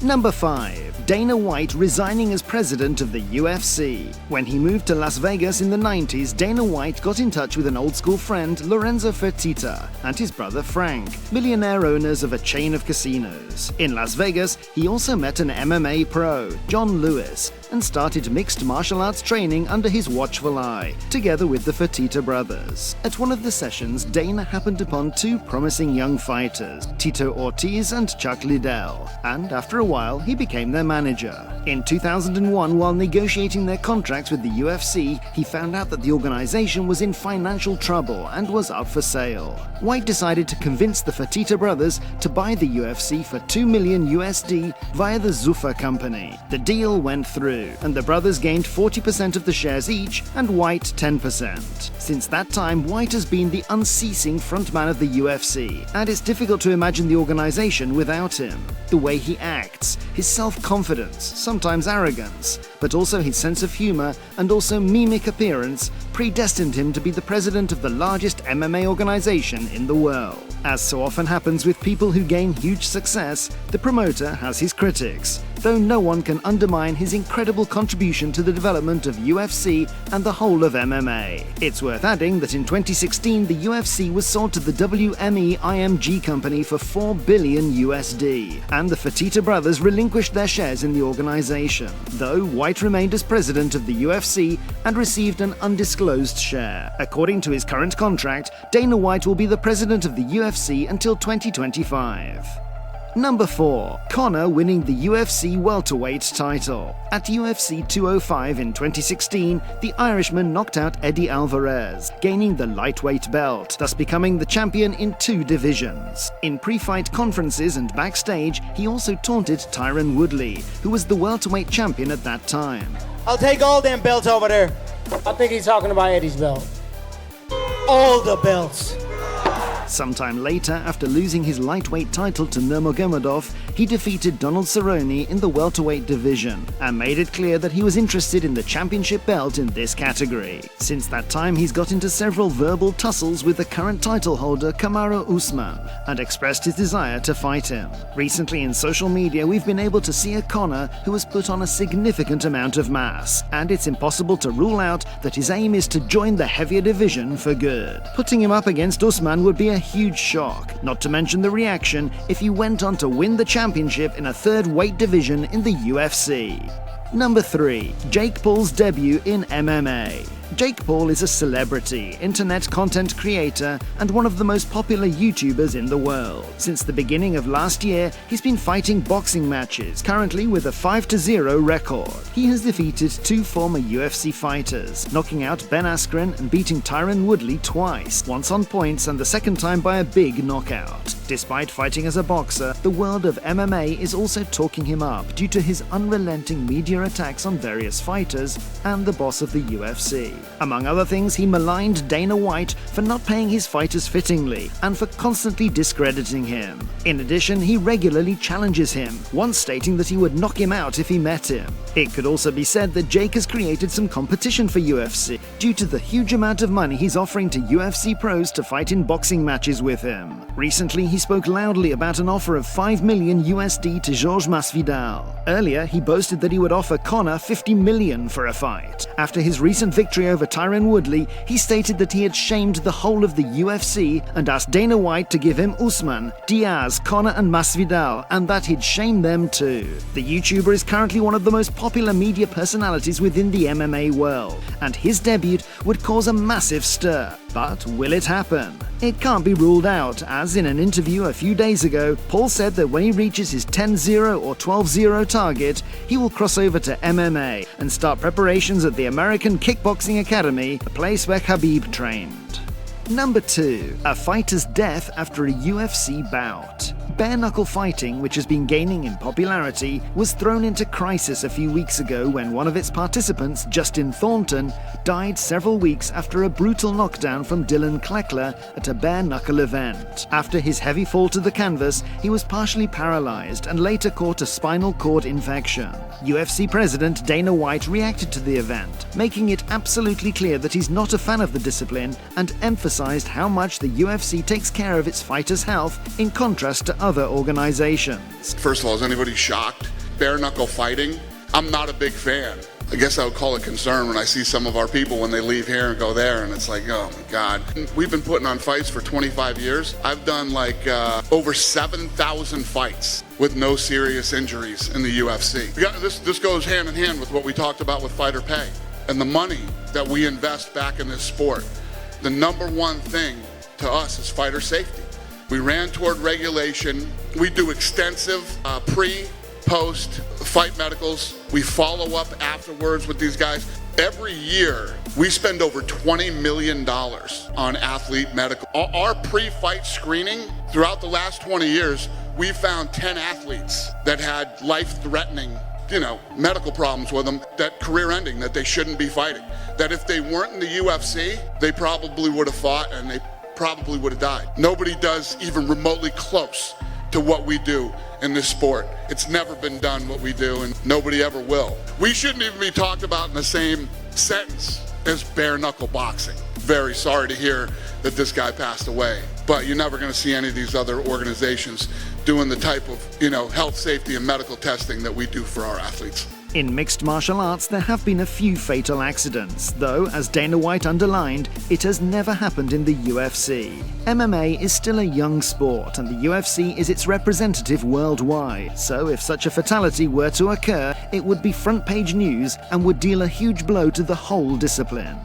Number 5. Dana White resigning as president of the UFC. When he moved to Las Vegas in the 90s, Dana White got in touch with an old-school friend, Lorenzo Fertitta, and his brother Frank, millionaire owners of a chain of casinos. In Las Vegas, he also met an MMA pro, John Lewis, and started mixed martial arts training under his watchful eye, together with the Fertitta brothers. At one of the sessions, Dana happened upon two promising young fighters, Tito Ortiz and Chuck Liddell, and after a while, he became their manager. In 2001, while negotiating their contracts with the UFC, he found out that the organization was in financial trouble and was up for sale. White decided to convince the Fertitta brothers to buy the UFC for $2 million USD via the Zuffa company. The deal went through, and the brothers gained 40% of the shares each and White 10%. Since that time, White has been the unceasing frontman of the UFC, and it's difficult to imagine the organization without him. The way he acts, his self-confidence, sometimes arrogance, but also his sense of humor and also mimic appearance predestined him to be the president of the largest MMA organization in the world. As so often happens with people who gain huge success, the promoter has his critics, though no one can undermine his incredible contribution to the development of UFC and the whole of MMA. It's worth adding that in 2016, the UFC was sold to the WME-IMG company for $4 billion USD, and the Fertitta brothers relinquished their shares in the organization, though White remained as president of the UFC and received an undisclosed share. According to his current contract, Dana White will be the president of the UFC until 2025. Number 4. Conor winning the UFC welterweight title. At UFC 205 in 2016, the Irishman knocked out Eddie Alvarez, gaining the lightweight belt, thus becoming the champion in 2 divisions. In pre-fight conferences and backstage, he also taunted Tyron Woodley, who was the welterweight champion at that time. I'll take all them belts over there. I think he's talking about Eddie's belt. All the belts. Sometime later, after losing his lightweight title to Nurmagomedov, he defeated Donald Cerrone in the welterweight division and made it clear that he was interested in the championship belt in this category. Since that time, he's got into several verbal tussles with the current title holder Kamaru Usman and expressed his desire to fight him. Recently in social media, we've been able to see a Conor who has put on a significant amount of mass, and it's impossible to rule out that his aim is to join the heavier division for good. Putting him up against Usman would be a huge shock, not to mention the reaction if he went on to win the championship in a third weight division in the UFC. Number 3. Jake Paul's debut in MMA. Jake Paul is a celebrity, internet content creator, and one of the most popular YouTubers in the world. Since the beginning of last year, he's been fighting boxing matches, currently with a 5-0 record. He has defeated 2 former UFC fighters, knocking out Ben Askren and beating Tyron Woodley twice, once on points and the second time by a big knockout. Despite fighting as a boxer, the world of MMA is also talking him up due to his unrelenting media attacks on various fighters and the boss of the UFC. Among other things, he maligned Dana White for not paying his fighters fittingly and for constantly discrediting him. In addition, he regularly challenges him, once stating that he would knock him out if he met him. It could also be said that Jake has created some competition for UFC due to the huge amount of money he's offering to UFC pros to fight in boxing matches with him. Recently, he spoke loudly about an offer of $5 million USD to Georges Masvidal. Earlier, he boasted that he would offer Conor $50 million for a fight. After his recent victory over Tyron Woodley, he stated that he had shamed the whole of the UFC and asked Dana White to give him Usman, Diaz, Conor and Masvidal, and that he'd shame them too. The YouTuber is currently one of the most popular media personalities within the MMA world, and his debut would cause a massive stir. But will it happen? It can't be ruled out, as in an interview a few days ago, Paul said that when he reaches his 10-0 or 12-0 target, he will cross over to MMA and start preparations at the American Kickboxing Academy, the place where Khabib trained. Number 2. A fighter's death after a UFC bout. Bare-knuckle fighting, which has been gaining in popularity, was thrown into crisis a few weeks ago when one of its participants, Justin Thornton, died several weeks after a brutal knockdown from Dylan Kleckler at a bare-knuckle event. After his heavy fall to the canvas, he was partially paralyzed and later caught a spinal cord infection. UFC President Dana White reacted to the event, making it absolutely clear that he's not a fan of the discipline and emphasized how much the UFC takes care of its fighters' health in contrast to other organizations. First of all, is anybody shocked? Bare knuckle fighting? I'm not a big fan. I guess I would call it concern when I see some of our people when they leave here and go there, and it's like, oh my God. We've been putting on fights for 25 years. I've done like over 7,000 fights with no serious injuries in the UFC. This goes hand in hand with what we talked about with fighter pay and the money that we invest back in this sport. The number one thing to us is fighter safety. We ran toward regulation. We do extensive post fight medicals. We follow up afterwards with these guys. Every year, we spend over $20 million on athlete medical. Our pre-fight screening, throughout the last 20 years, we found 10 athletes that had life-threatening, medical problems with them, that career-ending, that they shouldn't be fighting. That if they weren't in the UFC, they probably would have fought and they probably would have died. Nobody does even remotely close to what we do in this sport. It's never been done what we do, and nobody ever will. We shouldn't even be talked about in the same sentence as bare knuckle boxing. Very sorry to hear that this guy passed away, but you're never going to see any of these other organizations doing the type of, health, safety, and medical testing that we do for our athletes. In mixed martial arts, there have been a few fatal accidents, though, as Dana White underlined, it has never happened in the UFC. MMA is still a young sport, and the UFC is its representative worldwide, so if such a fatality were to occur, it would be front-page news and would deal a huge blow to the whole discipline.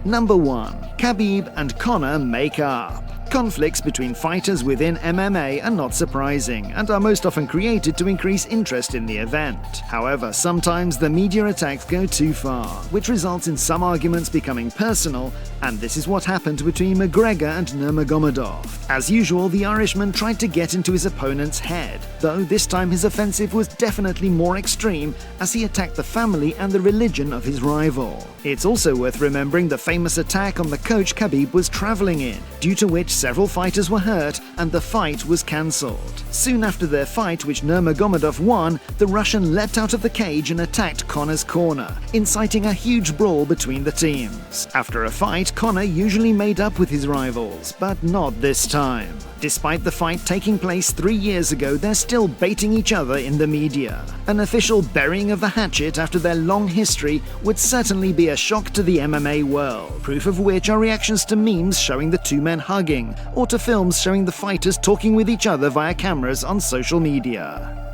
Number 1. Khabib and Conor make up. Conflicts between fighters within MMA are not surprising and are most often created to increase interest in the event. However, sometimes the media attacks go too far, which results in some arguments becoming personal, and this is what happened between McGregor and Nurmagomedov. As usual, the Irishman tried to get into his opponent's head, though this time his offensive was definitely more extreme as he attacked the family and the religion of his rival. It's also worth remembering the famous attack on the coach Khabib was traveling in, due to which several fighters were hurt and the fight was cancelled. Soon after their fight, which Nurmagomedov won, the Russian leapt out of the cage and attacked Conor's corner, inciting a huge brawl between the teams. After a fight, Conor usually made up with his rivals, but not this time. Despite the fight taking place 3 years ago, they're still baiting each other in the media. An official burying of the hatchet after their long history would certainly be a shock to the MMA world, proof of which are reactions to memes showing the two men hugging, or to films showing the fighters talking with each other via cameras on social media.